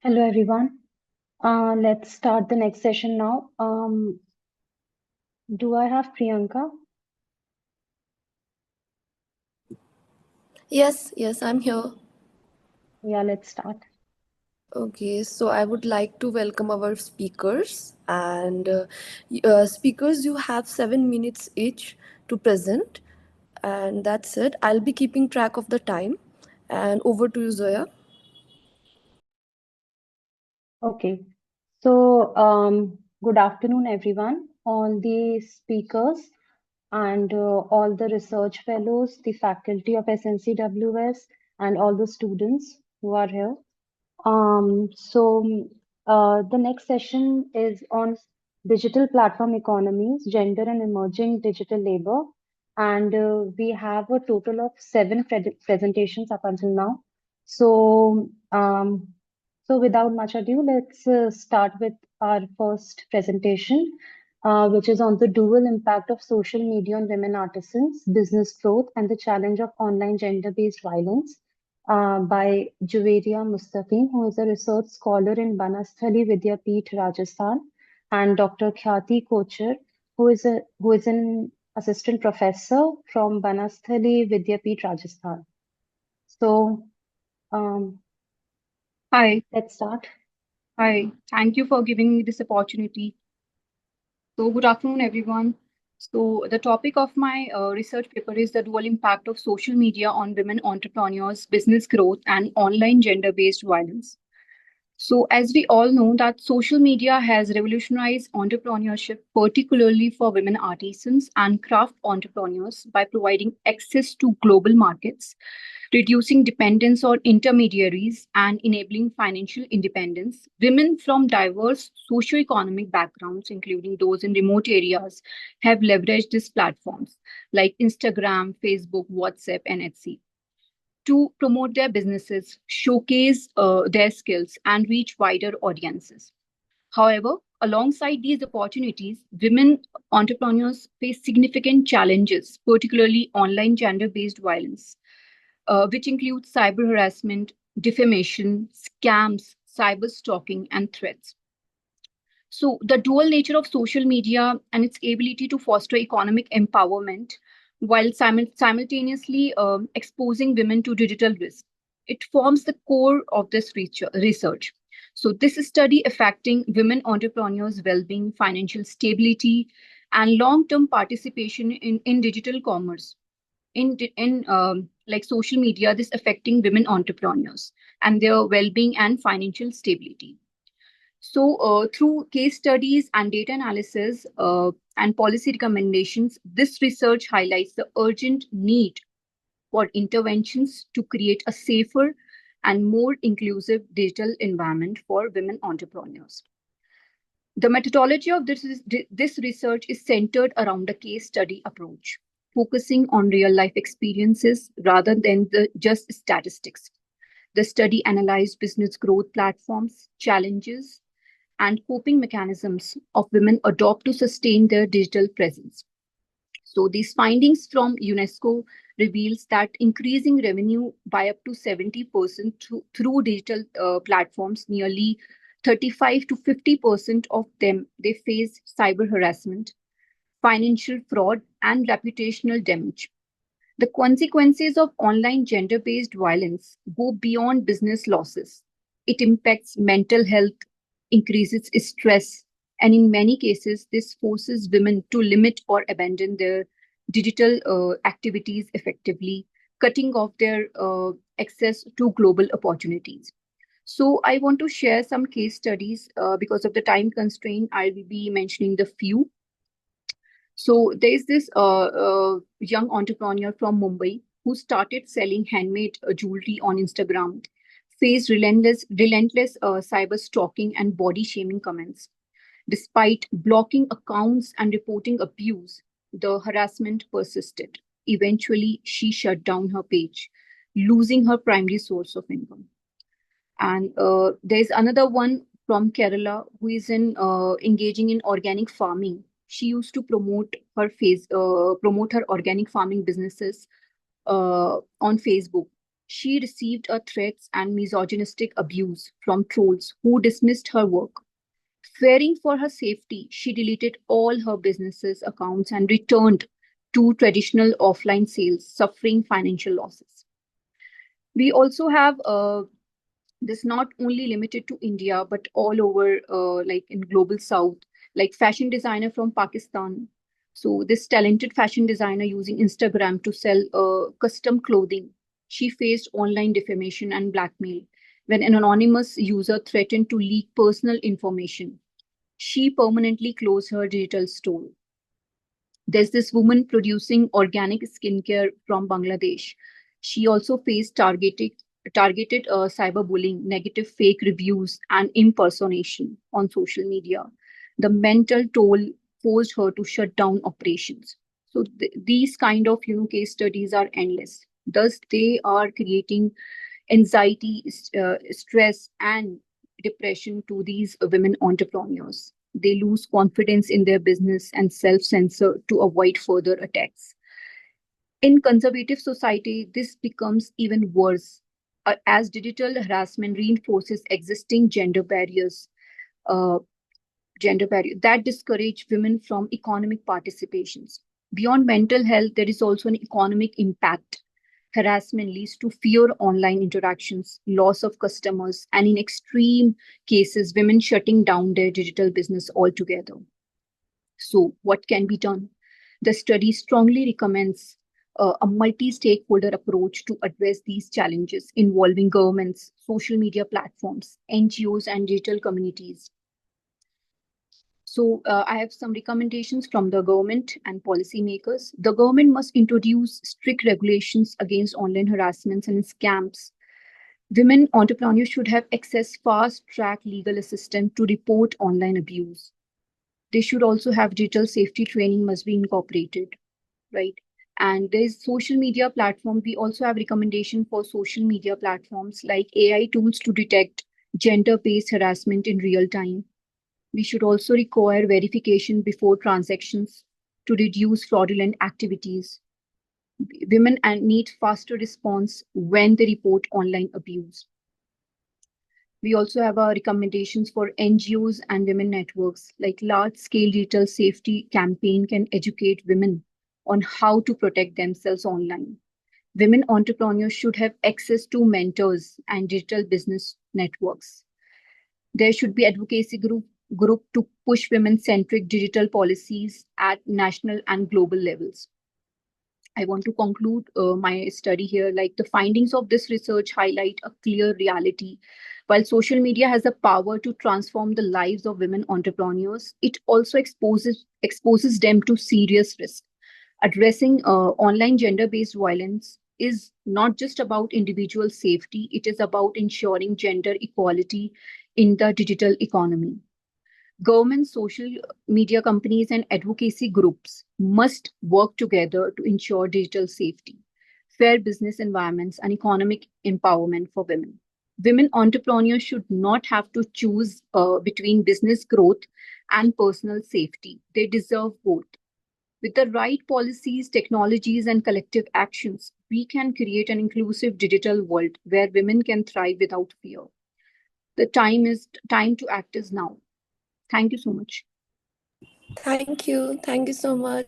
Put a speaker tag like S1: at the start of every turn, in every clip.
S1: Hello, everyone. Let's start the next session now. Do I have Priyanka?
S2: Yes, I'm here.
S1: Yeah, let's start.
S2: Okay, so I would like to welcome our speakers. And speakers, you have 7 minutes each to present. And that's it. I'll be keeping track of the time. And over to you, Zoya.
S1: Okay. So, good afternoon, everyone. All the speakers and all the research fellows, the faculty of SNCWS, and all the students who are here. The next session is on digital platform economies, gender and emerging digital labor. And we have a total of seven presentations up until now. So, um, so without much ado, let's start with our first presentation, which is on the dual impact of social media on women artisans, business growth, and the challenge of online gender-based violence by Juveria Mustaqim, who is a research scholar in Banasthali Vidyapeeth, Rajasthan, and Dr. Khyati Kochar, who is an assistant professor from Banasthali Vidyapeeth, Rajasthan. So um,
S3: Hi,
S1: let's start.
S3: hi. Thank you for giving me this opportunity. So, good afternoon, everyone. So, the topic of my research paper is the dual impact of social media on women entrepreneurs, business growth, and online gender-based violence. So, as we all know, that social media has revolutionized entrepreneurship, particularly for women artisans and craft entrepreneurs, by providing access to global markets, reducing dependence on intermediaries, and enabling financial independence. Women from diverse socioeconomic backgrounds, including those in remote areas, have leveraged these platforms like Instagram, Facebook, WhatsApp, and Etsy to promote their businesses, showcase their skills, and reach wider audiences. However, alongside these opportunities, women entrepreneurs face significant challenges, particularly online gender based violence, which includes cyber harassment, defamation, scams, cyber stalking, and threats. So, the dual nature of social media and its ability to foster economic empowerment while simultaneously exposing women to digital risk. It forms the core of this research. So, this study affecting women entrepreneurs' well being, financial stability, and long term participation in digital commerce. In like social media, this affecting women entrepreneurs and their well being and financial stability. So, through case studies and data analysis and policy recommendations, this research highlights the urgent need for interventions to create a safer and more inclusive digital environment for women entrepreneurs. The methodology of this research is centered around a case study approach, focusing on real life experiences rather than just statistics. The study analyzed business growth platforms, challenges, and coping mechanisms of women adopt to sustain their digital presence. So these findings from UNESCO reveals that increasing revenue by up to 70% through digital platforms, nearly 35 to 50% of them, they face cyber harassment, financial fraud, and reputational damage. The consequences of online gender based violence go beyond business losses. It impacts mental health, increases stress, and in many cases, this forces women to limit or abandon their digital activities effectively, cutting off their access to global opportunities. So, I want to share some case studies because of the time constraint. I will be mentioning the few. So there's this young entrepreneur from Mumbai who started selling handmade jewelry on Instagram, faced relentless cyber stalking and body shaming comments. Despite blocking accounts and reporting abuse, the harassment persisted. Eventually, she shut down her page, losing her primary source of income. And there's another one from Kerala who is engaging in organic farming. She used to promote her organic farming businesses on Facebook. She received threats and misogynistic abuse from trolls who dismissed her work. Fearing for her safety, she deleted all her businesses accounts and returned to traditional offline sales, suffering financial losses. We also have this not only limited to India, but all over, like in global South, like fashion designer from Pakistan. So this talented fashion designer using Instagram to sell custom clothing, she faced online defamation and blackmail when an anonymous user threatened to leak personal information. She permanently closed her digital store. There's this woman producing organic skincare from Bangladesh. She also faced targeted cyberbullying, negative fake reviews, and impersonation on social media. The mental toll forced her to shut down operations. So these kind of case studies are endless. Thus, they are creating anxiety, stress, and depression to these women entrepreneurs. They lose confidence in their business and self censor to avoid further attacks. In conservative society, this becomes even worse as digital harassment reinforces existing uh, gender barrier that discourage women from economic participations. Beyond mental health, there is also an economic impact. Harassment leads to fewer online interactions, loss of customers, and in extreme cases, women shutting down their digital business altogether. So, what can be done? The study strongly recommends a multi stakeholder approach to address these challenges involving governments, social media platforms, NGOs, and digital communities. So, I have some recommendations from the government and policymakers. The government must introduce strict regulations against online harassments and scams. Women entrepreneurs should have access fast track legal assistance to report online abuse. They should also have digital safety training must be incorporated, right? And there's social media platform. We also have recommendation for social media platforms like AI tools to detect gender-based harassment in real time. We should also require verification before transactions to reduce fraudulent activities. Women need faster response when they report online abuse. We also have our recommendations for NGOs and women networks, like large-scale digital safety campaign can educate women on how to protect themselves online. Women entrepreneurs should have access to mentors and digital business networks. There should be advocacy group to push women-centric digital policies at national and global levels. I want to conclude my study here. Like the findings of this research highlight a clear reality. While social media has the power to transform the lives of women entrepreneurs, it also exposes them to serious risk. Addressing online gender-based violence is not just about individual safety; it is about ensuring gender equality in the digital economy. Governments, social media companies, and advocacy groups must work together to ensure digital safety, fair business environments, and economic empowerment for women. Women entrepreneurs should not have to choose between business growth and personal safety. They deserve both. With the right policies, technologies, and collective actions, we can create an inclusive digital world where women can thrive without fear. The time to act is now. Thank you so much.
S2: Thank you. Thank you so much.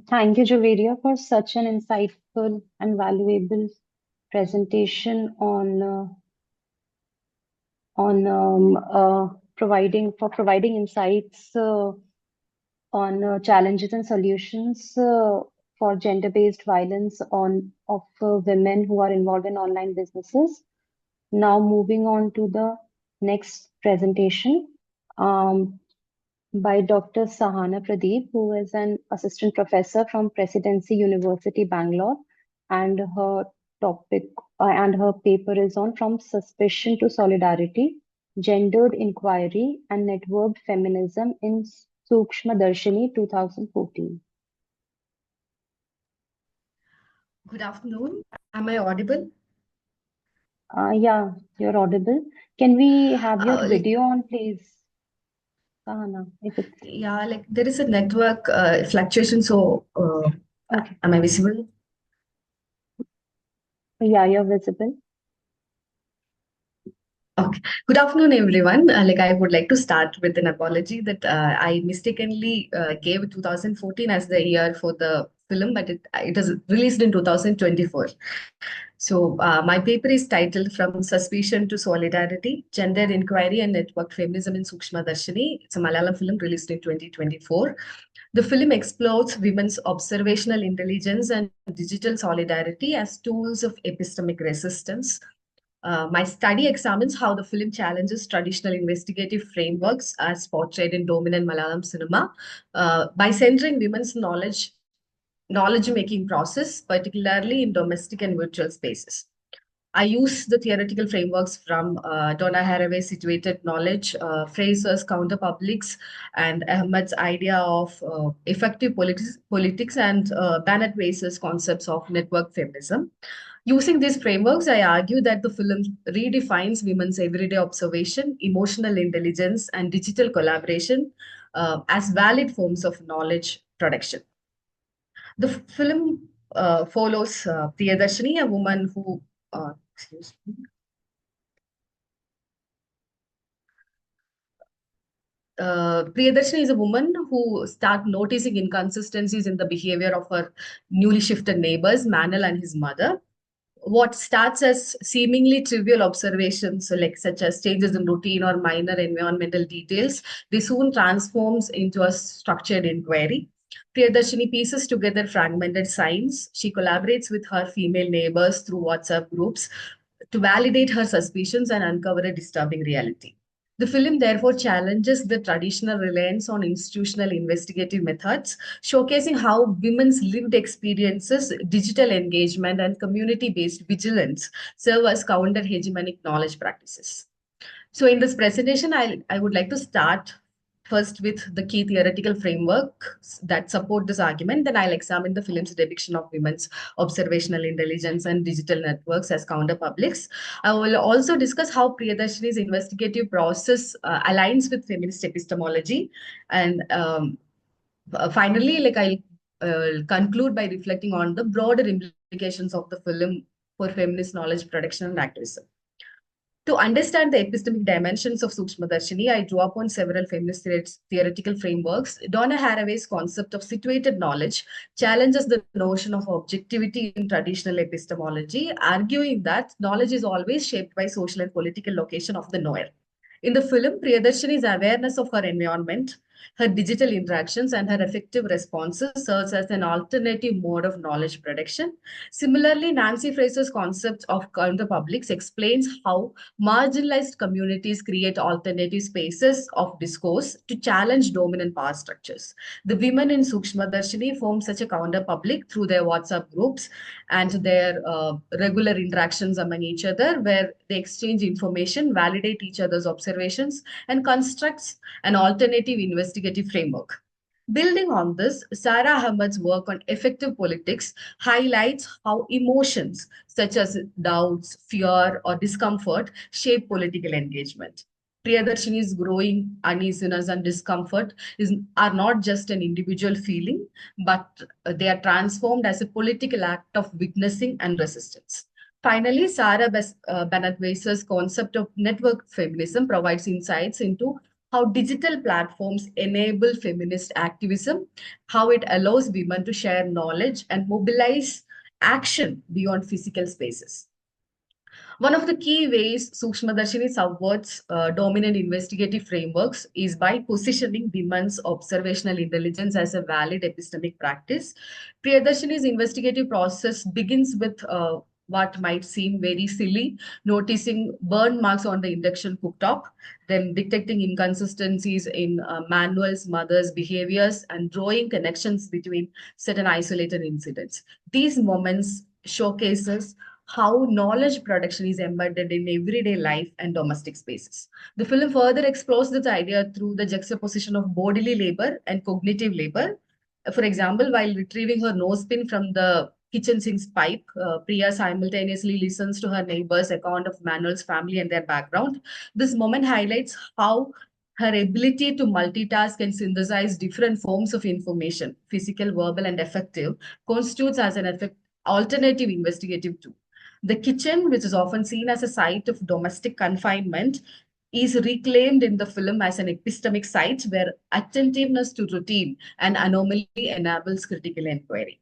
S1: Thank you, Javeria, for such an insightful and valuable presentation on providing insights on challenges and solutions for gender-based violence on of women who are involved in online businesses. Now moving on to the next presentation by Dr. Sahana Pradeep, who is an assistant professor from Presidency University, Bangalore, and topic her paper is on From Suspicion to Solidarity, Gendered Inquiry and Networked Feminism in Sukshma Darshini 2014.
S4: Good afternoon. Am I audible?
S1: Yeah, you're audible. Can we have your
S4: Like,
S1: video on, please, Sahana? If it's
S4: yeah, like there is a network fluctuation. So,
S1: okay.
S4: am I visible?
S1: Yeah, you're visible.
S4: Okay. Good afternoon, everyone. I would like to start with an apology that I mistakenly gave 2014 as the year for the film, but it was released in 2024. So my paper is titled From Suspicion to Solidarity, Gender Inquiry and Network Feminism in Sukshma Darshini. It's a Malayalam film released in 2024. The film explores women's observational intelligence and digital solidarity as tools of epistemic resistance. My study examines how the film challenges traditional investigative frameworks as portrayed in dominant Malayalam cinema by centering women's knowledge-making process, particularly in domestic and virtual spaces. I use the theoretical frameworks from Donna Haraway's situated knowledge, Fraser's counterpublics, and Ahmed's idea of effective politics and Bennett Weiser's concepts of network feminism. Using these frameworks, I argue that the film redefines women's everyday observation, emotional intelligence, and digital collaboration as valid forms of knowledge production. The film follows Priyadarshini, a woman who, excuse me, Priyadarshini is a woman who start noticing inconsistencies in the behavior of her newly shifted neighbors, Manal and his mother. What starts as seemingly trivial observations, so like such as changes in routine or minor environmental details, they soon transforms into a structured inquiry. Priyadarshini pieces together fragmented signs. She collaborates with her female neighbors through WhatsApp groups to validate her suspicions and uncover a disturbing reality. The film therefore challenges the traditional reliance on institutional investigative methods, showcasing how women's lived experiences, digital engagement, and community based vigilance serve as counter hegemonic knowledge practices. So, in this presentation, I would like to start first with the key theoretical frameworks that support this argument. Then I'll examine the film's depiction of women's observational intelligence and digital networks as counterpublics. I will also discuss how Priyadarshini's investigative process aligns with feminist epistemology. And finally, I'll conclude by reflecting on the broader implications of the film for feminist knowledge production and activism. To understand the epistemic dimensions of Sukshma Darshini, I draw upon several feminist theoretical frameworks. Donna Haraway's concept of situated knowledge challenges the notion of objectivity in traditional epistemology, arguing that knowledge is always shaped by social and political location of the knower. In the film, Priyadarshini's awareness of her environment, her digital interactions, and her effective responses serves as an alternative mode of knowledge production. Similarly, Nancy Fraser's concept of counterpublics explains how marginalized communities create alternative spaces of discourse to challenge dominant power structures. The women in Sukshma Darshini form such a counterpublic through their WhatsApp groups and their regular interactions among each other, where they exchange information, validate each other's observations, and constructs an alternative investigative framework. Building on this, Sarah Ahmed's work on effective politics highlights how emotions such as doubts, fear, or discomfort shape political engagement. Priyadarshini's growing uneasiness and discomfort are not just an individual feeling, but they are transformed as a political act of witnessing and resistance. Finally, Sarah Bennett Weiser's concept of network feminism provides insights into how digital platforms enable feminist activism, how it allows women to share knowledge and mobilize action beyond physical spaces. One of the key ways Sukshmadarshini subverts dominant investigative frameworks is by positioning women's observational intelligence as a valid epistemic practice. Priyadarshini's investigative process begins with what might seem very silly, noticing burn marks on the induction cooktop, then detecting inconsistencies in Manuel's mother's behaviors and drawing connections between certain isolated incidents. These moments showcases how knowledge production is embedded in everyday life and domestic spaces. The film further explores this idea through the juxtaposition of bodily labor and cognitive labor. For example, while retrieving her nosepin from the kitchen sink's pipe, Priya simultaneously listens to her neighbor's account of Manuel's family and their background. This moment highlights how her ability to multitask and synthesize different forms of information, physical, verbal, and affective, constitutes as an alternative investigative tool. The kitchen, which is often seen as a site of domestic confinement, is reclaimed in the film as an epistemic site where attentiveness to routine and anomaly enables critical inquiry.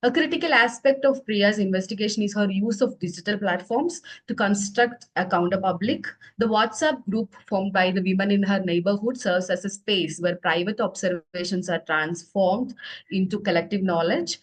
S4: A critical aspect of Priya's investigation is her use of digital platforms to construct a counterpublic. The WhatsApp group formed by the women in her neighborhood serves as a space where private observations are transformed into collective knowledge.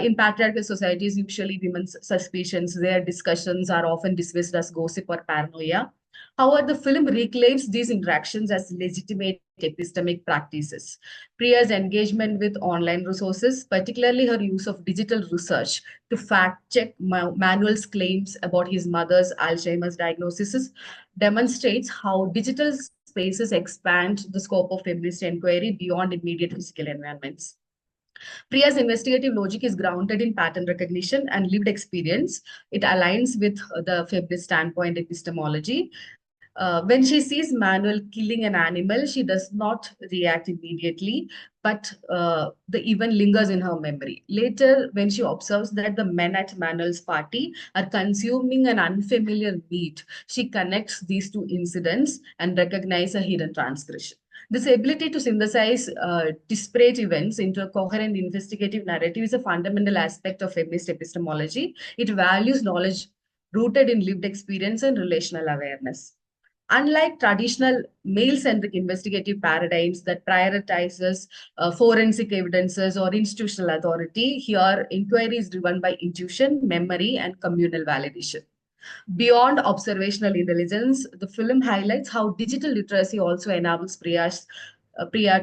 S4: In patriarchal societies, usually women's suspicions, their discussions are often dismissed as gossip or paranoia. However, the film reclaims these interactions as legitimate epistemic practices. Priya's engagement with online resources, particularly her use of digital research to fact check Manuel's claims about his mother's Alzheimer's diagnosis, demonstrates how digital spaces expand the scope of feminist inquiry beyond immediate physical environments. Priya's investigative logic is grounded in pattern recognition and lived experience. It aligns with the feminist standpoint epistemology. When she sees Manuel killing an animal, she does not react immediately, but the event lingers in her memory. Later, when she observes that the men at Manuel's party are consuming an unfamiliar meat, she connects these two incidents and recognizes a hidden transgression. This ability to synthesize disparate events into a coherent investigative narrative is a fundamental aspect of feminist epistemology. It values knowledge rooted in lived experience and relational awareness. Unlike traditional male-centric investigative paradigms that prioritizes forensic evidences or institutional authority, here inquiry is driven by intuition, memory, and communal validation. Beyond observational intelligence, the film highlights how digital literacy also enables Priya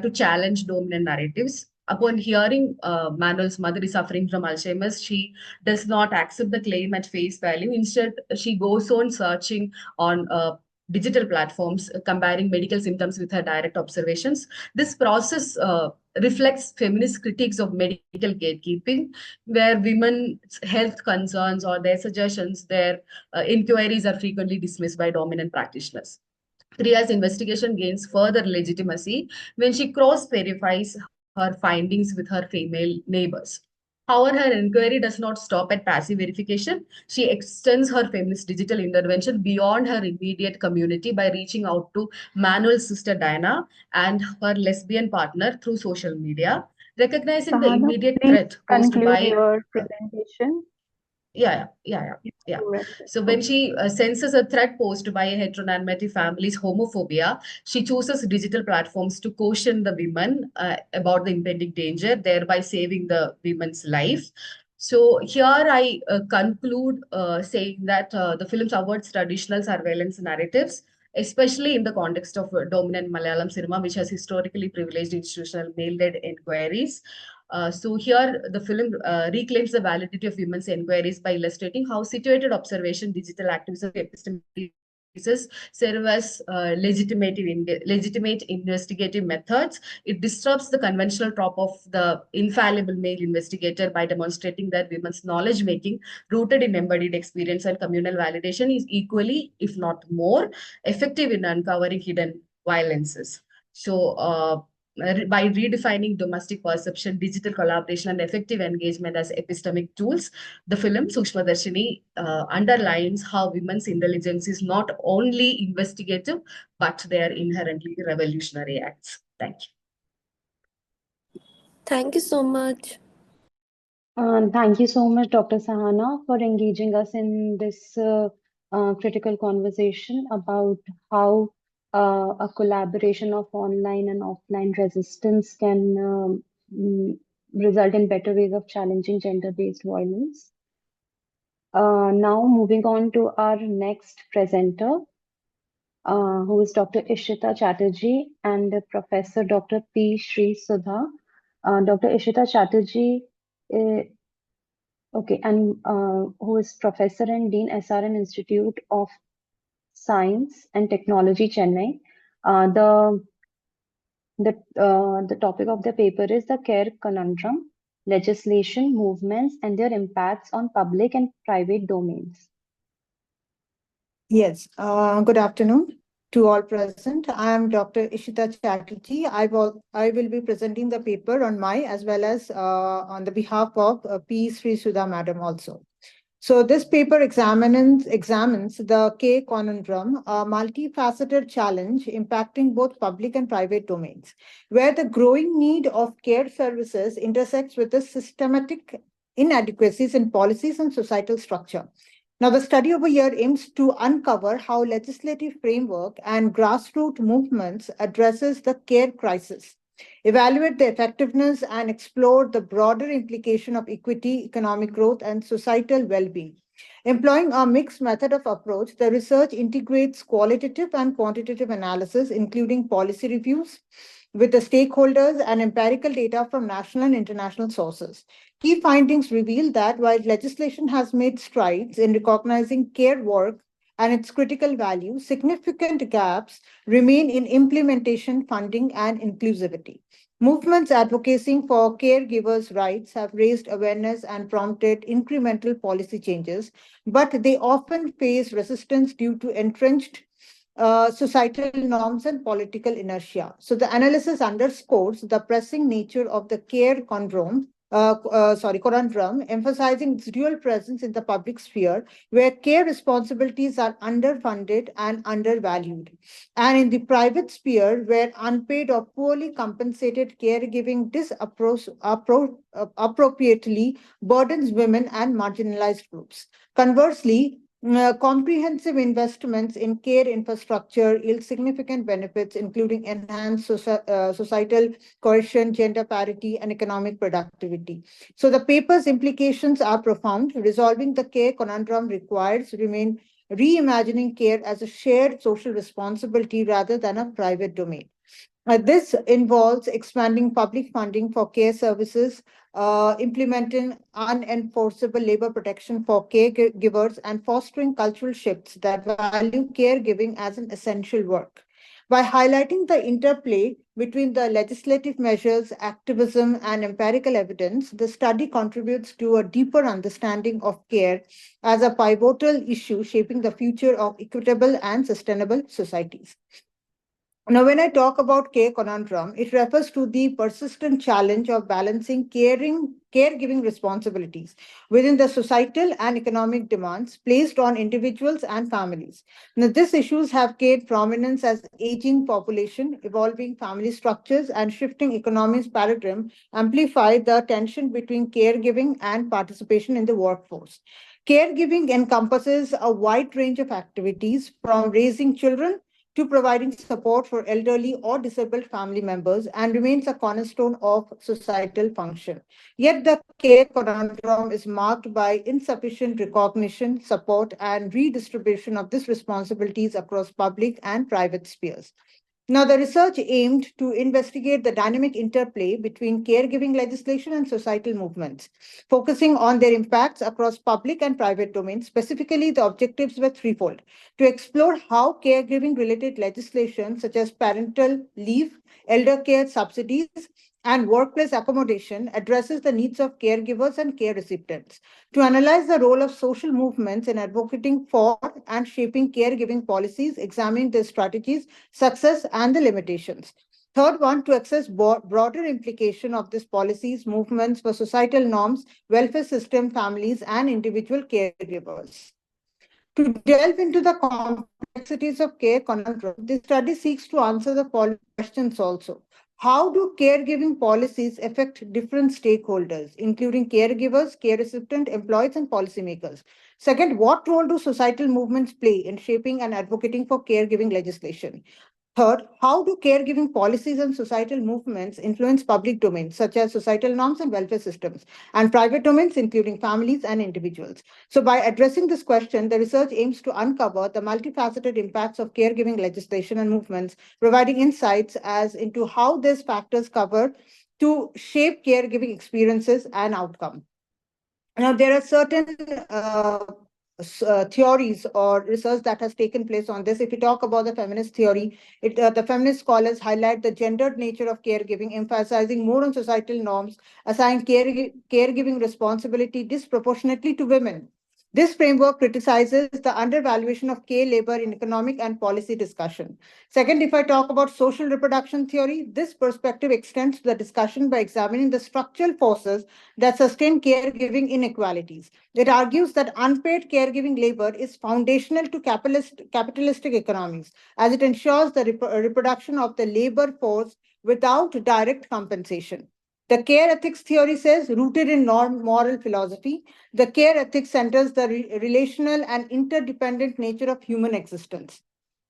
S4: to challenge dominant narratives. Upon hearing Manuel's mother is suffering from Alzheimer's, she does not accept the claim at face value. Instead, she goes on searching on digital platforms, comparing medical symptoms with her direct observations. This process reflects feminist critiques of medical gatekeeping, where women's health concerns or their suggestions, their inquiries are frequently dismissed by dominant practitioners. Priya's investigation gains further legitimacy when she cross-verifies her findings with her female neighbors. However, her inquiry does not stop at passive verification. She extends her feminist digital intervention beyond her immediate community by reaching out to Manuel's sister Diana and her lesbian partner through social media, recognizing the
S1: Sahana,
S4: immediate
S1: please
S4: threat posed
S1: conclude
S4: by
S1: your presentation.
S4: yeah.
S1: Yes,
S4: So when she senses a threat posed by a heteronormative family's homophobia, she chooses digital platforms to caution the women about the impending danger, thereby saving the women's life. So here I conclude saying that the film subverts traditional surveillance narratives, especially in the context of dominant Malayalam cinema, which has historically privileged institutional male-led inquiries. So here the film reclaims the validity of women's inquiries by illustrating how situated observation, digital activism, epistemology serve as legitimate investigative methods. It disrupts the conventional trope of the infallible male investigator by demonstrating that women's knowledge making, rooted in embodied experience and communal validation, is equally, if not more, effective in uncovering hidden violences. So, by redefining domestic perception, digital collaboration, and effective engagement as epistemic tools, the film Sukshma Darshini underlines how women's intelligence is not only investigative, but they are inherently revolutionary acts. Thank you.
S2: Thank you so much.
S1: Thank you so much, Dr. Sahana, for engaging us in this critical conversation about how a collaboration of online and offline resistance can result in better ways of challenging gender-based violence. Now, moving on to our next presenter, who is Dr. Ishita Chatterjee and Professor Dr. P. Sri Sudha. Dr. Ishita Chatterjee, and who is Professor and Dean, SRM Institute of Science and Technology, Chennai. The topic of the paper is the care conundrum, legislation, movements, and their impacts on public and private domains.
S5: Yes, good afternoon to all present. I am Dr. Ishita Chatterjee. I will be presenting the paper on my as well as on the behalf of P. Sri Sudha Madam also. So this paper examines the care conundrum, a multifaceted challenge impacting both public and private domains, where the growing need of care services intersects with the systematic inadequacies in policies and societal structure. Now, the study over here aims to uncover how legislative framework and grassroots movements addresses the care crisis, evaluate the effectiveness, and explore the broader implication of equity, economic growth, and societal well-being. Employing a mixed method of approach, the research integrates qualitative and quantitative analysis, including policy reviews with the stakeholders and empirical data from national and international sources. Key findings reveal that while legislation has made strides in recognizing care work and its critical value, significant gaps remain in implementation, funding, and inclusivity. Movements advocating for caregivers' rights have raised awareness and prompted incremental policy changes, but they often face resistance due to entrenched societal norms and political inertia. So the analysis underscores the pressing nature of the care conundrum, emphasizing its dual presence in the public sphere, where care responsibilities are underfunded and undervalued, and in the private sphere, where unpaid or poorly compensated caregiving appropriately burdens women and marginalized groups. Conversely, comprehensive investments in care infrastructure yield significant benefits, including enhanced societal cohesion, gender parity, and economic productivity. So the paper's implications are profound. Resolving the care conundrum requires reimagining care as a shared social responsibility rather than a private domain. This involves expanding public funding for care services, implementing unenforceable labor protection for caregivers, and fostering cultural shifts that value caregiving as an essential work. By highlighting the interplay between the legislative measures, activism, and empirical evidence, the study contributes to a deeper understanding of care as a pivotal issue shaping the future of equitable and sustainable societies. Now, when I talk about care conundrum, it refers to the persistent challenge of balancing caregiving responsibilities within the societal and economic demands placed on individuals and families. Now, these issues have gained prominence as aging population, evolving family structures, and shifting economics paradigm amplify the tension between caregiving and participation in the workforce. Caregiving encompasses a wide range of activities from raising children to providing support for elderly or disabled family members and remains a cornerstone of societal function. Yet the care conundrum is marked by insufficient recognition, support, and redistribution of these responsibilities across public and private spheres. Now, the research aimed to investigate the dynamic interplay between caregiving legislation and societal movements, focusing on their impacts across public and private domains. Specifically, the objectives were threefold: to explore how caregiving related legislation, such as parental leave, elder care subsidies, and workplace accommodation, addresses the needs of caregivers and care recipients; to analyze the role of social movements in advocating for and shaping caregiving policies, examining their strategies, success, and the limitations. Third one, to assess broader implication of these policies, movements for societal norms, welfare system, families, and individual caregivers. To delve into the complexities of care conundrum, this study seeks to answer the following questions also. How do caregiving policies affect different stakeholders, including caregivers, care recipient, employees, and policymakers? Second, what role do societal movements play in shaping and advocating for caregiving legislation? Third, how do caregiving policies and societal movements influence public domains, such as societal norms and welfare systems, and private domains, including families and individuals? So, by addressing this question, the research aims to uncover the multifaceted impacts of caregiving legislation and movements, providing insights as into how these factors cover to shape caregiving experiences and outcome. Now, there are certain theories or research that has taken place on this. If you talk about the feminist theory, the feminist scholars highlight the gendered nature of caregiving, emphasizing more on societal norms, assign caregiving responsibility disproportionately to women, This framework criticizes the undervaluation of care labor in economic and policy discussion. Second, if I talk about social reproduction theory, this perspective extends the discussion by examining the structural forces that sustain caregiving inequalities. It argues that unpaid caregiving labor is foundational to capitalistic economies, as it ensures the reproduction of the labor force without direct compensation. The care ethics theory says, rooted in moral philosophy, the care ethics centers the relational and interdependent nature of human existence,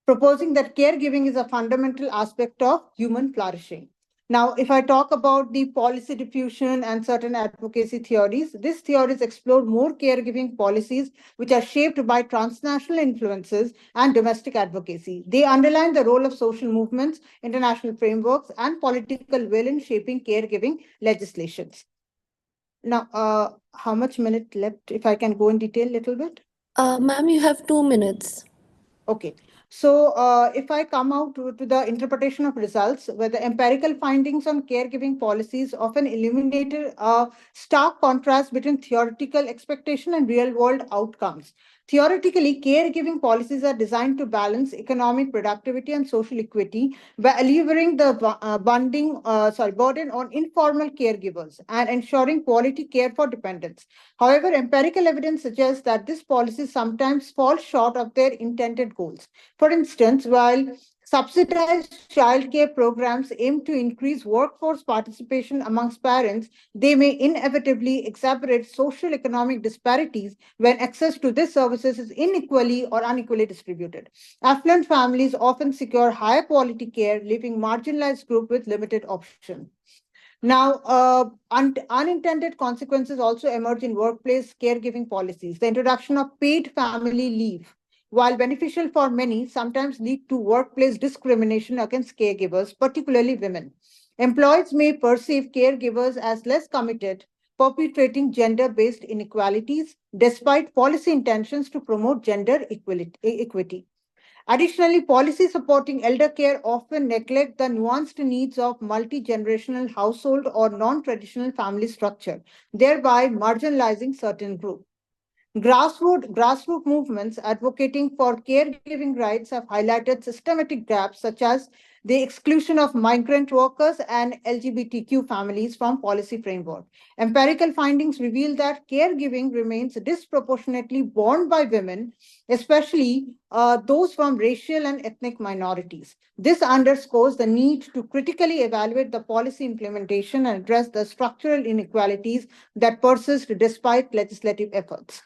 S5: proposing that caregiving is a fundamental aspect of human flourishing. Now, if I talk about the policy diffusion and certain advocacy theories, these theories explore more caregiving policies which are shaped by transnational influences and domestic advocacy. They underline the role of social movements, international frameworks, and political will in shaping caregiving legislations. Now, how much minute left? If I can go in detail a little bit.
S2: Ma'am, you have 2 minutes.
S5: Okay. So, if I come out to the interpretation of results, where the empirical findings on caregiving policies often illuminated a stark contrast between theoretical expectation and real world outcomes. Theoretically, caregiving policies are designed to balance economic productivity and social equity by alleviating the burden on informal caregivers and ensuring quality care for dependents. However, empirical evidence suggests that these policies sometimes fall short of their intended goals. For instance, while subsidized childcare programs aim to increase workforce participation amongst parents, they may inevitably exacerbate social economic disparities when access to these services is unequally or unequally distributed. Affluent families often secure higher quality care, leaving marginalized groups with limited options. Now, unintended consequences also emerge in workplace caregiving policies. The introduction of paid family leave, while beneficial for many, sometimes lead to workplace discrimination against caregivers, particularly women. Employees may perceive caregivers as less committed, perpetuating gender-based inequalities despite policy intentions to promote gender equity. Additionally, policy supporting elder care often neglect the nuanced needs of multi-generational household or non-traditional family structure, thereby marginalizing certain groups. Grassroots movements advocating for caregiving rights have highlighted systematic gaps such as the exclusion of migrant workers and LGBTQ families from policy framework. Empirical findings reveal that caregiving remains disproportionately borne by women, especially those from racial and ethnic minorities. This underscores the need to critically evaluate the policy implementation and address the structural inequalities that persist despite legislative efforts.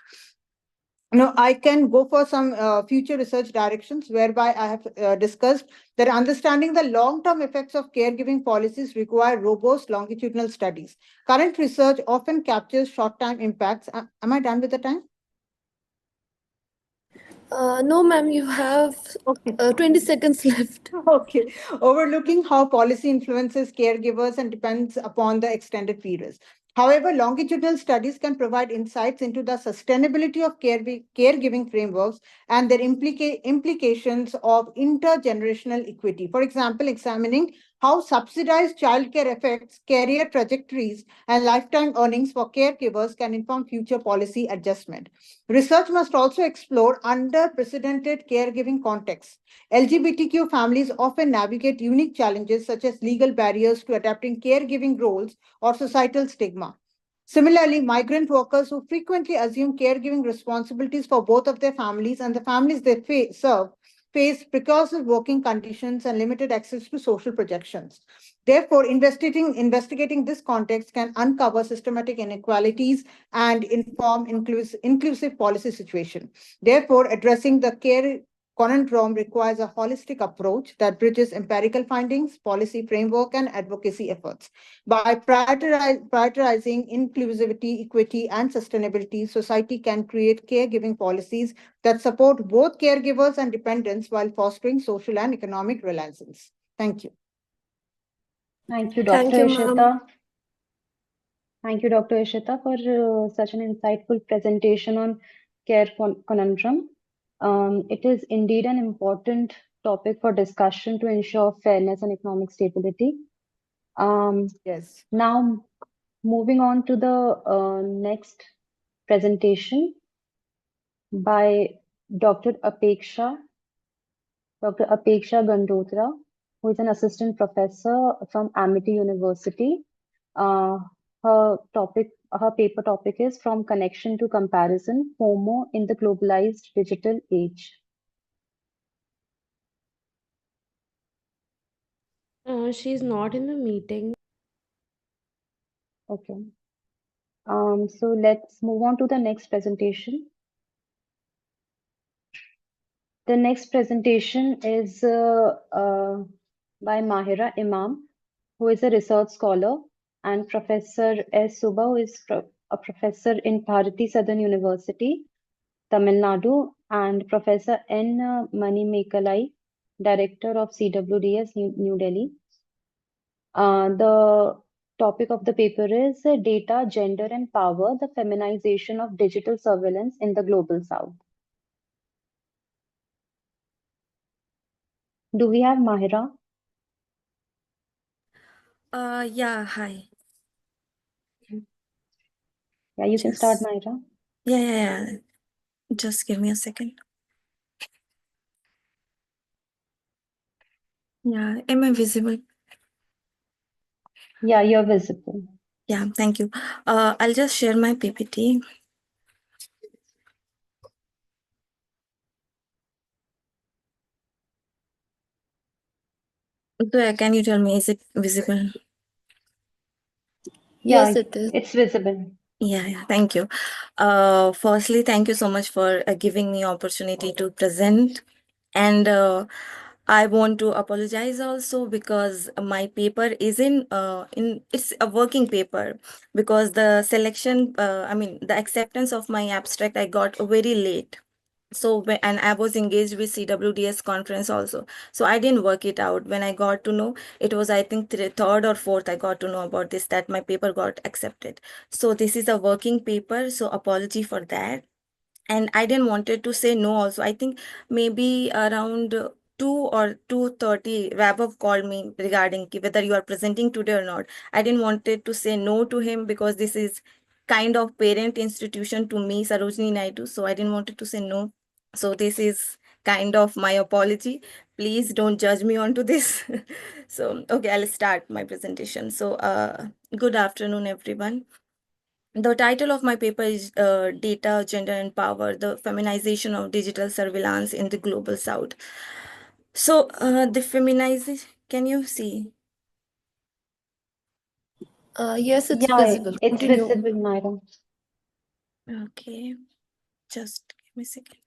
S5: Now, I can go for some future research directions whereby I have discussed that understanding the long-term effects of caregiving policies require robust longitudinal studies. Current research often captures short-term impacts. Am I done with the time?
S2: No, ma'am, you have
S5: Okay.
S2: 20 seconds left.
S5: Okay. Overlooking how policy influences caregivers and depends upon the extended periods. However, longitudinal studies can provide insights into the sustainability of caregiving frameworks and their implications of intergenerational equity. For example, examining how subsidized childcare affects career trajectories and lifetime earnings for caregivers can inform future policy adjustment. Research must also explore unprecedented caregiving contexts. LGBTQ families often navigate unique challenges such as legal barriers to adapting caregiving roles or societal stigma. Similarly, migrant workers who frequently assume caregiving responsibilities for both of their families and the families they serve face precarious working conditions and limited access to social projections. Therefore, investigating this context can uncover systematic inequalities and inform inclusive policy situation. Therefore, addressing the care conundrum requires a holistic approach that bridges empirical findings, policy framework, and advocacy efforts. By prioritizing inclusivity, equity, and sustainability, society can create caregiving policies that support both caregivers and dependents while fostering social and economic relations. Thank you.
S1: Thank you,
S2: Thank
S1: Dr.
S2: you, ma'am.
S1: Ishita. Thank you, Dr. Ishita, for such an insightful presentation on care conundrum. It is indeed an important topic for discussion to ensure fairness and economic stability.
S5: Yes.
S1: Now, moving on to the next presentation. by Dr. Apeksha, Dr. Apeksha Gandotra, who is an assistant professor from Amity University. Uh, her paper topic is From Connection to Comparison, FOMO in the Globalized Digital Age.
S6: She's not in the meeting.
S1: Okay. So let's move on to the next presentation. The next presentation is by Mahira Imam, who is a research scholar, and Professor S. Subha, who is a professor in Bharati Southern University, Tamil Nadu, and Professor N. Manimekalai, Director of CWDS, New Delhi. The topic of the paper is Data, Gender and Power, the Feminization of Digital Surveillance in the Global South. Do we have Mahira?
S6: Yeah, hi.
S1: Yeah, you can start,
S6: Just,
S1: Mahira.
S6: yeah. Just give me a second. Yeah, am I visible?
S1: Yeah, you're visible.
S6: Yeah, thank you. I'll just share my PPT. So, can you tell me, is it visible?
S1: Yeah,
S2: Yes, it is.
S1: it's visible.
S6: Yeah, thank you. Firstly, thank you so much for giving me opportunity to present. And I want to apologize also because my paper is in it's a working paper because the selection, the acceptance of my abstract I got very late. So and I was engaged with CWDS conference also, so I didn't work it out. When I got to know, it was I think third or fourth I got to know about this, that my paper got accepted. So this is a working paper, so apology for that. And I didn't wanted to say no also. I think maybe around 2 or 2:30 Vaibhav called me regarding whether you are presenting today or not. I didn't wanted to say no to him because this is kind of parent institution to me, Sarojini Naidu, so I didn't wanted to say no. So this is kind of my apology. Please don't judge me onto this. So okay, I'll start my presentation. So good afternoon everyone. The title of my paper is Data, Gender and Power, the Feminization of Digital Surveillance in the Global South. So the feminization, can you see?
S2: Yes, it's
S1: Yeah,
S2: visible.
S1: it's
S2: Continue.
S1: visible, Mahira.
S6: Okay, just give me a second.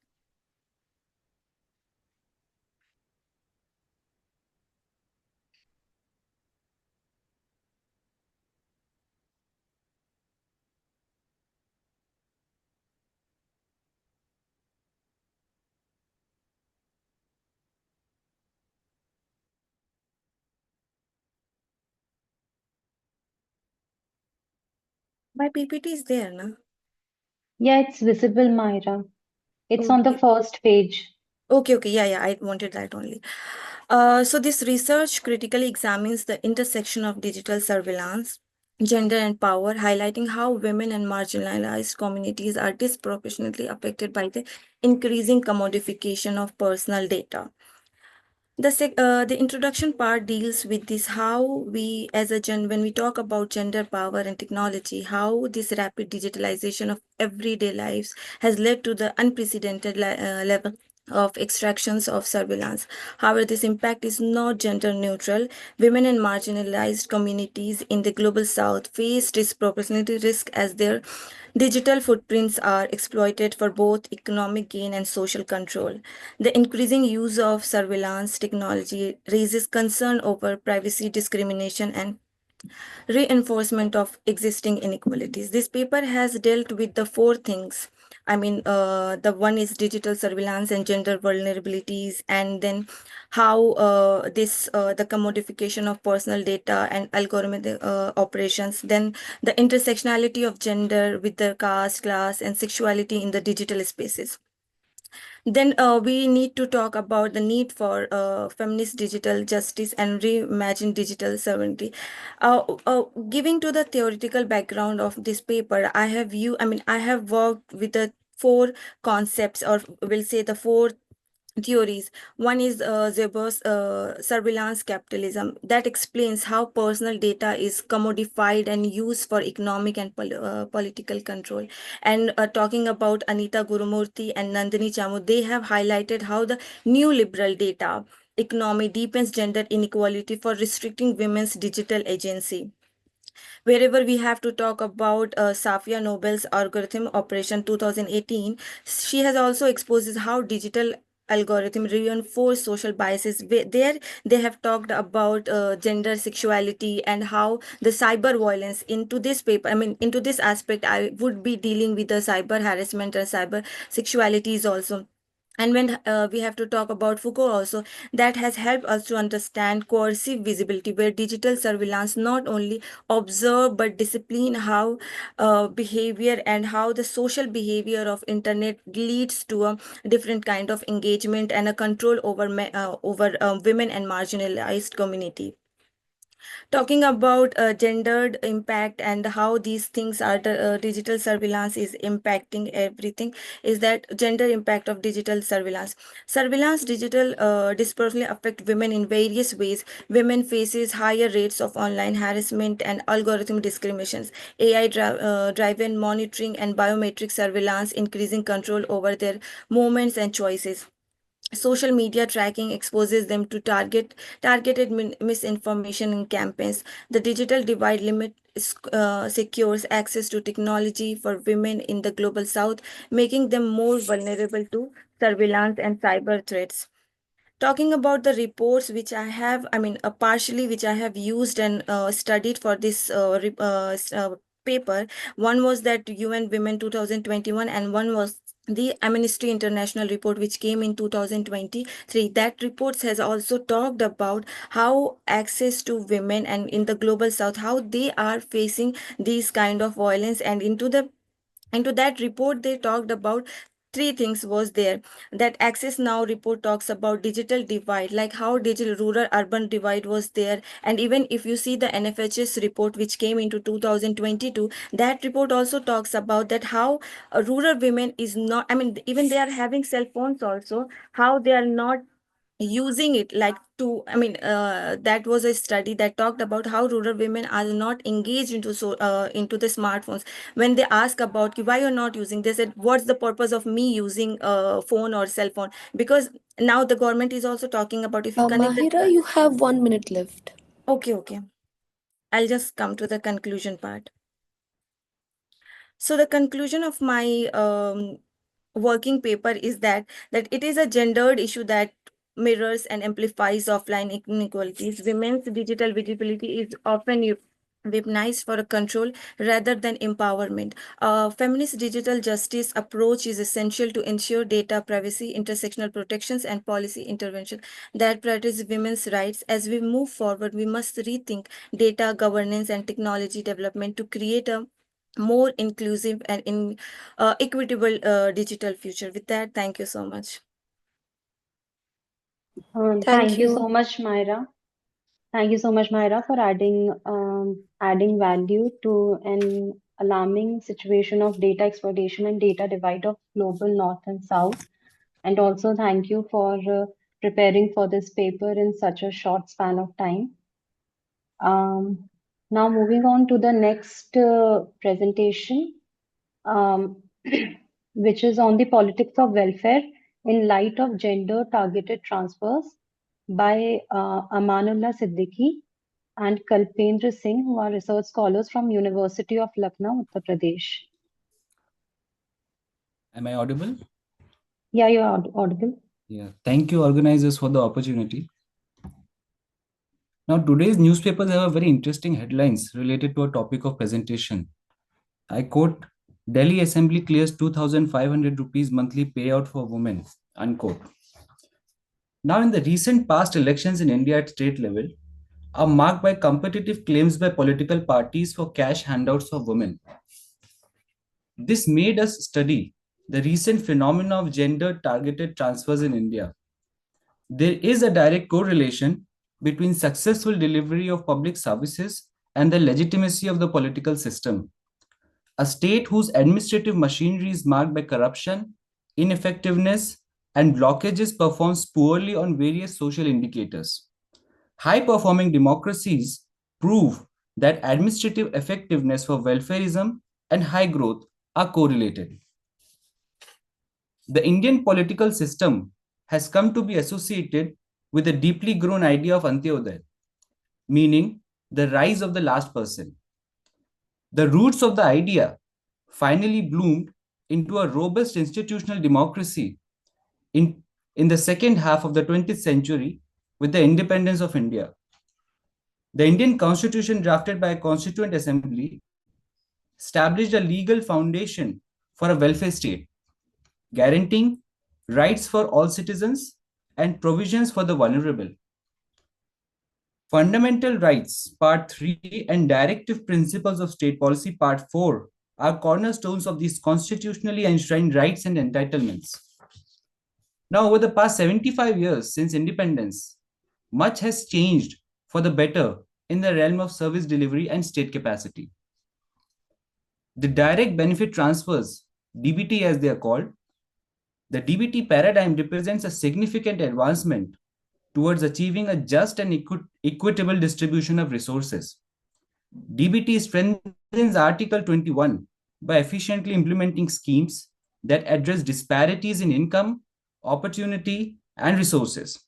S6: My PPT is there, na?
S1: Yeah, it's visible, Mahira. It's on the
S6: Okay.
S1: first page.
S6: Okay, yeah, I wanted that only. So this research critically examines the intersection of digital surveillance, gender and power, highlighting how women and marginalized communities are disproportionately affected by the increasing commodification of personal data. The introduction part deals with this, how we as a when we talk about gender, power and technology, how this rapid digitalization of everyday lives has led to the unprecedented level of extractions of surveillance. However, this impact is not gender neutral. Women and marginalized communities in the global south face disproportionate risk as their digital footprints are exploited for both economic gain and social control. The increasing use of surveillance technology raises concern over privacy discrimination and reinforcement of existing inequalities. This paper has dealt with the four things. The one is digital surveillance and gender vulnerabilities, and then how the commodification of personal data and algorithmic operations, then the intersectionality of gender with the caste, class, and sexuality in the digital spaces. Then we need to talk about the need for feminist digital justice and reimagine digital sovereignty. Giving to the theoretical background of this paper, I have worked with the four concepts, or we'll say the four theories. One is Zeber's surveillance capitalism, that explains how personal data is commodified and used for economic and political control. And talking about Anita Gurumurthy and Nandini Chamu, they have highlighted how the new liberal data economy deepens gender inequality for restricting women's digital agency. Wherever we have to talk about Safia Nobel's algorithm operation 2018, she has also exposes how digital algorithm reinforce social biases. There they have talked about gender, sexuality, and how the cyber violence. Into this paper, I mean, into this aspect, I would be dealing with the cyber harassment and cyber sexualities also. And when we have to talk about Foucault also, that has helped us to understand coercive visibility, where digital surveillance not only observe but discipline how behavior and how the social behavior of internet leads to a different kind of engagement and a control over women and marginalized community. Talking about gendered impact and how these things are, the digital surveillance is impacting everything, is that gender impact of digital surveillance digital disproportionately affect women in various ways. Women faces higher rates of online harassment and algorithm discriminations. Driven monitoring and biometric surveillance increasing control over their movements and choices. Social media tracking exposes them to targeted misinformation in campaigns. The digital divide limit secures access to technology for women in the global south, making them more vulnerable to surveillance and cyber threats. Talking about the reports which I have, I mean, partially which I have used and studied for this paper. One was that UN Women 2021, and one was the Amnesty International report which came in 2023. That report has also talked about how access to women and in the global south, how they are facing these kind of violence. And into that report they talked about three things was there. That Access Now report talks about digital divide, like how digital rural urban divide was there. And even if you see the NFHS report which came into 2022, that report also talks about that how rural women is not, I mean, even they are having cell phones also, how they are not using it like to, I mean, that was a study that talked about how rural women are not engaged into the smartphones. When they ask about why you're not using, they said, what's the purpose of me using a phone or cell phone? Because now the government is also talking about if you connect
S2: Mahira, you have 1 minute left.
S6: Okay, I'll just come to the conclusion part. So the conclusion of my working paper is that it is a gendered issue that mirrors and amplifies offline inequalities. Women's digital visibility is often weaponized for a control rather than empowerment. Feminist digital justice approach is essential to ensure data privacy, intersectional protections, and policy intervention that prioritize women's rights. As we move forward, we must rethink data governance and technology development to create a more inclusive and equitable digital future. With that, thank you so much.
S2: Thank
S1: Thank you
S2: you.
S1: so much, Myra. Thank you so much, Myra, for adding value to an alarming situation of data exploitation and data divide of global North and South. And also thank you for preparing for this paper in such a short span of time. Now moving on to the next presentation, um, which is on the politics of welfare in light of gender targeted transfers by Amanullah Siddiqui and Kalpendra Singh, who are research scholars from University of Lucknow, Uttar Pradesh.
S7: Am I audible?
S1: Yeah, you're audible.
S7: Yeah, thank you organizers for the opportunity. Now, today's newspapers have a very interesting headlines related to a topic of presentation. I quote, Delhi Assembly clears 2,500 rupees monthly payout for women, unquote. Now, in the recent past elections in India at state level are marked by competitive claims by political parties for cash handouts for women. This made us study the recent phenomena of gender targeted transfers in India. There is a direct correlation between successful delivery of public services and the legitimacy of the political system. a state whose administrative machinery is marked by corruption, ineffectiveness, and blockages performs poorly on various social indicators. High-performing democracies prove that administrative effectiveness for welfarism and high growth are correlated. The Indian political system has come to be associated with a deeply grown idea of Antyodaya, meaning the rise of the last person. The roots of the idea finally bloomed into a robust institutional democracy in the second half of the 20th century with the independence of India. The Indian Constitution, drafted by a Constituent Assembly, established a legal foundation for a welfare state, guaranteeing rights for all citizens and provisions for the vulnerable. Fundamental Rights, Part 3, and Directive Principles of State Policy, Part 4, are cornerstones of these constitutionally enshrined rights and entitlements. Now, over the past 75 years since independence, much has changed for the better in the realm of service delivery and state capacity. The direct benefit transfers, DBT as they are called, the DBT paradigm represents a significant advancement towards achieving a just and equitable distribution of resources. DBT strengthens Article 21 by efficiently implementing schemes that address disparities in income, opportunity, and resources.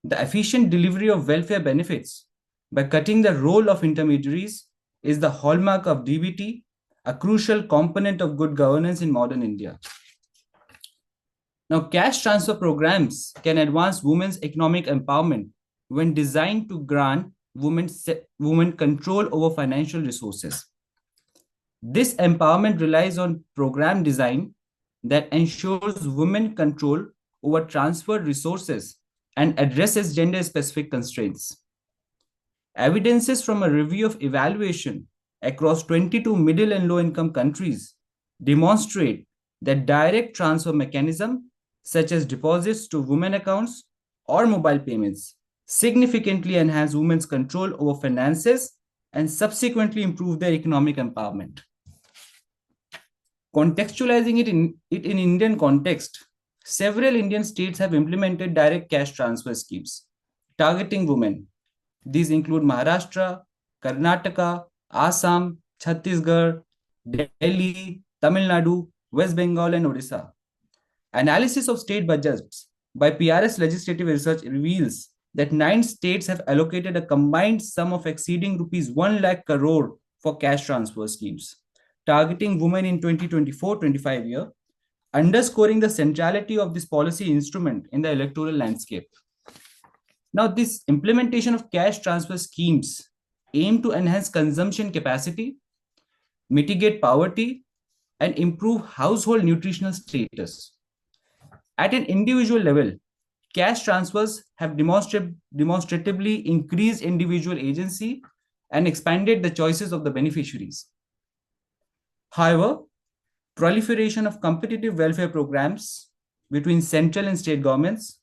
S7: The efficient delivery of welfare benefits by cutting the role of intermediaries is the hallmark of DBT, a crucial component of good governance in modern India. Now, cash transfer programs can advance women's economic empowerment when designed to grant women control over financial resources. This empowerment relies on program design that ensures women control over transferred resources and addresses gender-specific constraints. Evidences from a review of evaluation across 22 middle and low-income countries demonstrate that direct transfer mechanisms such as deposits to women accounts or mobile payments significantly enhance women's control over finances and subsequently improve their economic empowerment. Contextualizing it in Indian context, several Indian states have implemented direct cash transfer schemes targeting women. These include Maharashtra, Karnataka, Assam, Chhattisgarh, Delhi, Tamil Nadu, West Bengal, and Odisha. Analysis of state budgets by PRS Legislative Research reveals that 9 states have allocated a combined sum of exceeding rupees 1 lakh crore for cash transfer schemes, targeting women in 2024-25 year, underscoring the centrality of this policy instrument in the electoral landscape. Now, this implementation of cash transfer schemes aim to enhance consumption capacity, mitigate poverty, and improve household nutritional status. At an individual level, cash transfers have demonstratively increased individual agency and expanded the choices of the beneficiaries. However, proliferation of competitive welfare programs between central and state governments,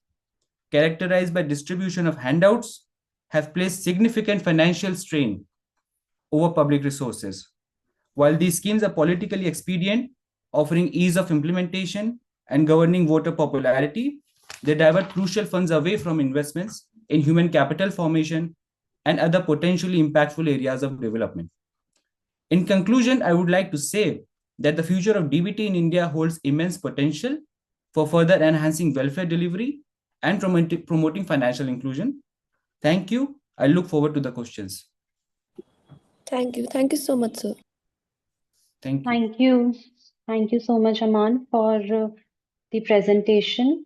S7: characterized by distribution of handouts, have placed significant financial strain over public resources. While these schemes are politically expedient, offering ease of implementation and governing voter popularity, they divert crucial funds away from investments in human capital formation and other potentially impactful areas of development. In conclusion, I would like to say that the future of DBT in India holds immense potential for further enhancing welfare delivery and promoting financial inclusion. Thank you. I look forward to the questions.
S2: Thank you. Thank you so much, sir.
S7: Thank you.
S1: Thank you. Thank you so much, Aman, for the presentation.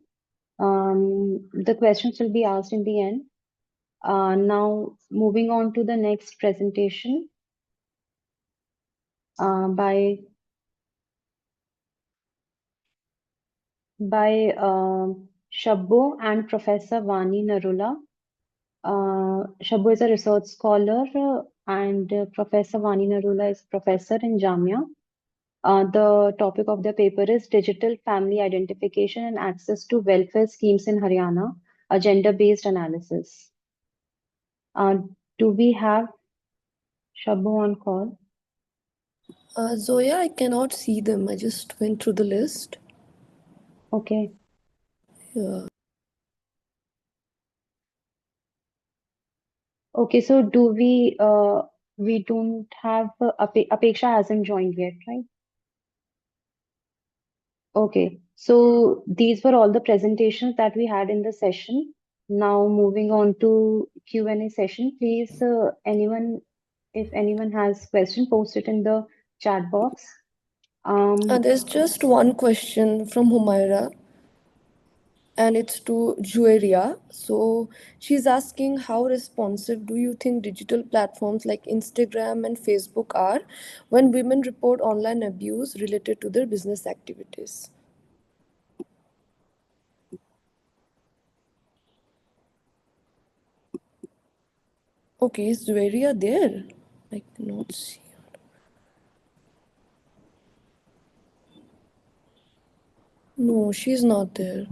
S1: The questions will be asked in the end. Now, moving on to the next presentation by Shabbo and Professor Vani Narula. Shabbo is a research scholar and Professor Vani Narula is professor in Jamia. The topic of the paper is Digital Family Identification and Access to Welfare Schemes in Haryana, a gender-based analysis. Do we have Shabbo on call?
S2: Zoya, I cannot see them. I just went through the list.
S1: Okay.
S2: Yeah.
S1: Okay, so we don't have Apeksha hasn't joined yet, right? Okay, so these were all the presentations that we had in the session. Now moving on to Q&A session, please, if anyone has question, post it in the chat box.
S2: There's just one question from Humaira, and it's to Jueria. So she's asking, how responsive do you think digital platforms like Instagram and Facebook are when women report online abuse related to their business activities? Okay, is Jueria there? I cannot see her. No, she's not there.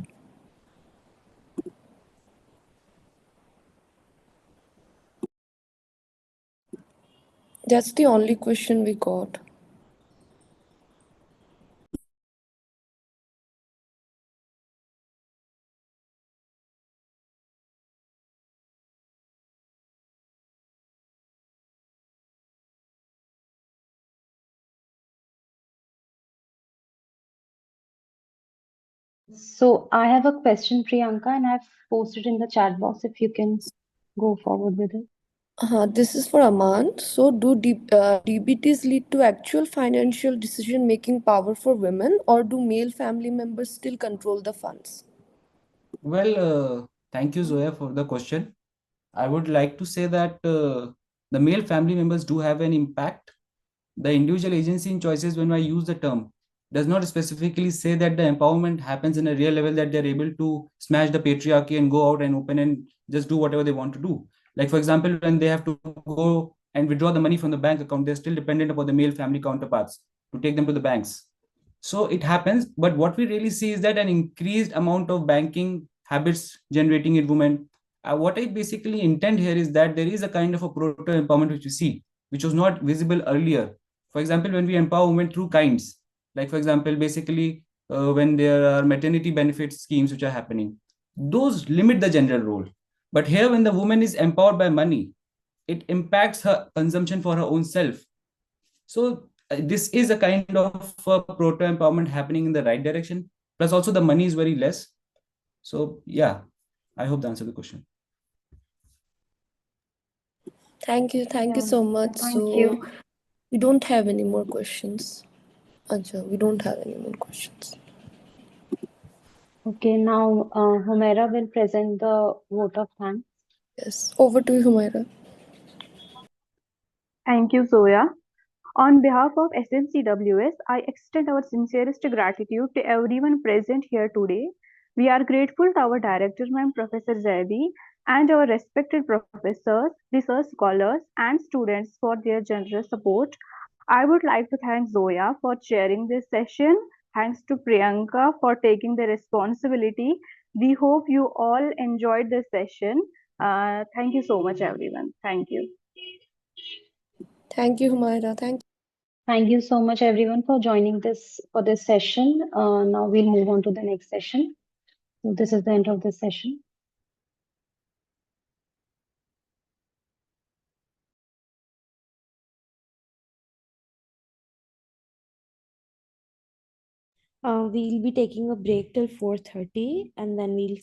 S2: That's the only question we got.
S1: So I have a question, Priyanka, and I've posted in the chat box if you can go forward with it.
S2: This is for Aman. So, do DBTs lead to actual financial decision making power for women, or do male family members still control the funds?
S7: Well, thank you, Zoya, for the question. I would like to say that the male family members do have an impact. The individual agency in choices, when I use the term, does not specifically say that the empowerment happens in a real level, that they're able to smash the patriarchy and go out and open and just do whatever they want to do. Like, for example, when they have to go and withdraw the money from the bank account, they're still dependent upon the male family counterparts to take them to the banks. So it happens, but what we really see is that an increased amount of banking habits generating in women. What I basically intend here is that there is a kind of a proto empowerment which we see, which was not visible earlier. For example, when we empower women through kinds, like for example, basically when there are maternity benefit schemes which are happening, those limit the gender role. But here, when the woman is empowered by money, it impacts her consumption for her own self. So this is a kind of proto empowerment happening in the right direction. Plus, also the money is very less. So yeah, I hope that answered the question.
S2: Thank you
S1: Yeah,
S2: so much.
S1: thank
S2: So,
S1: you.
S2: we don't have any more questions. Acha, we don't have any more questions.
S1: Okay, now Humaira will present the vote of thanks.
S2: Yes, over to you, Humaira.
S3: Thank you, Zoya. On behalf of SNCWS, I extend our sincerest gratitude to everyone present here today. We are grateful to our director, Ma'am Professor Zaibi, and our respected professors, research scholars, and students for their generous support. I would like to thank Zoya for chairing this session. Thanks to Priyanka for taking the responsibility. We hope you all enjoyed this session. Thank you so much, everyone. Thank you.
S2: Thank you, Humaira. Thank you.
S1: Thank you so much, everyone, for joining this session. Now we'll move on to the next session. So this is the end of this session.
S8: We'll be taking a break till 4:30 and then we'll